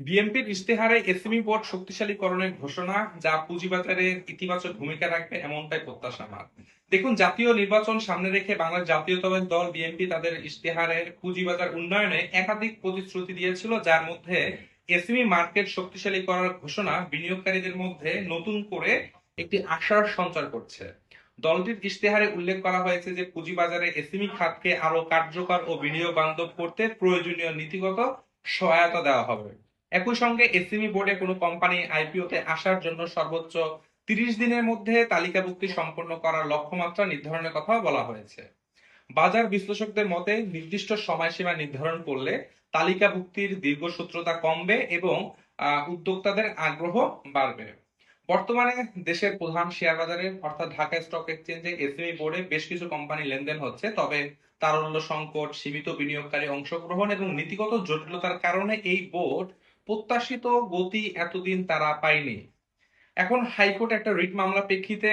বিএনপির ইশতেহারে SME board শক্তিশালীকরণের ঘোষণা, যা পুঁজিবাজারে ইতিবাচক ভূমিকা রাখবে এমনটাই প্রত্যাশা আমার। দেখুন, জাতীয় নির্বাচন সামনে রেখে বাংলার জাতীয়তাবাদী দল বিএনপি তাদের ইশতেহারে পুঁজিবাজার উন্নয়নে একাধিক প্রতিশ্রুতি দিয়েছিল, যার মধ্যে এসএমই মার্কেট শক্তিশালী করার ঘোষণা বিনিয়োগকারীদের মধ্যে নতুন করে একটি আশার সঞ্চার করছে। দলটির ইশতেহারে উল্লেখ করা হয়েছে যে পুঁজিবাজারে এসএমই খাতকে আরো কার্যকর ও বিনিয়োগ বান্ধব করতে প্রয়োজনীয় নীতিগত সহায়তা দেওয়া হবে। একই সঙ্গে এসএমই বোর্ডে কোনো কোম্পানি আইপিওতে আসার জন্য সর্বোচ্চ ৩০ দিনের মধ্যে তালিকাভুক্তি সম্পন্ন করার লক্ষ্যমাত্রা নির্ধারণের কথা বলা হয়েছে। বাজার বিশ্লেষকদের মতে নির্দিষ্ট সময়সীমা নির্ধারণ করলে তালিকাভুক্তির দীর্ঘসূত্রতা কমবে এবং উদ্যোক্তাদের আগ্রহ বাড়বে। বর্তমানে দেশের প্রধান শেয়ার বাজারে অর্থাৎ ঢাকা স্টক এক্সচেঞ্জে এসএমই বোর্ডে বেশ কিছু কোম্পানি লেনদেন হচ্ছে, তবে তারল্য সংকট, সীমিত বিনিয়োগকারী অংশগ্রহণ এবং নীতিগত জটিলতার কারণে এই বোর্ড প্রত্যাশিত গতি এতদিন তারা পায়নি। এখন হাইকোর্ট একটা রিট মামলা প্রেক্ষিতে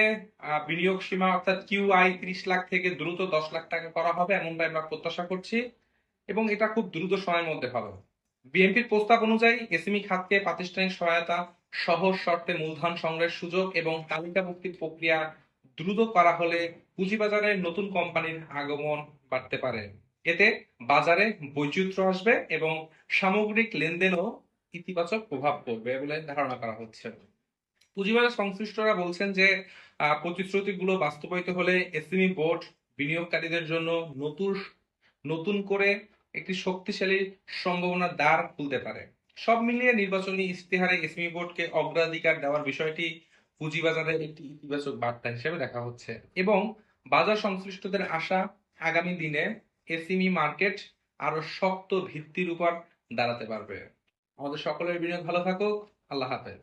বিনিয়োগ সীমা অর্থাৎ কিউআই ৩০ লাখ থেকে দ্রুত ১০ লাখ টাকা করা হবে এমনটাই আমরা প্রত্যাশা করছি, এবং এটা খুব দ্রুত সময়ের মধ্যে হবে। বিএনপির প্রস্তাব অনুযায়ী এসএমই খাতকে প্রাতিষ্ঠানিক সহায়তা, সহজ শর্তে মূলধন সংগ্রহের সুযোগ এবং তালিকাভুক্তির প্রক্রিয়া দ্রুত করা হলে পুঁজিবাজারে নতুন কোম্পানির আগমন বাড়তে পারে। এতে বাজারে বৈচিত্র্য আসবে এবং সামগ্রিক লেনদেনও ইতিবাচক প্রভাব পড়বে বলে ধারণা করা হচ্ছে। পুঁজিবাজার সংশ্লিষ্টরা বলছেন যে প্রতিশ্রুতিগুলো বাস্তবায়িত হলে এসএমই বোর্ড বিনিয়োগকারীদের জন্য নতুন নতুন করে একটি শক্তিশালী সম্ভাবনার দ্বার খুলতে পারে। সব মিলিয়ে নির্বাচনী ইশতেহারে এসএমই বোর্ডকে অগ্রাধিকার দেওয়ার বিষয়টি পুঁজিবাজারের একটি ইতিবাচক বার্তা হিসেবে দেখা হচ্ছে, এবং বাজার সংশ্লিষ্টদের আশা আগামী দিনে এসএমই মার্কেট আরো শক্ত ভিত্তির উপর দাঁড়াতে পারবে। আমাদের সকলের বিনিয়োগ ভালো থাকুক। আল্লাহ হাফেজ।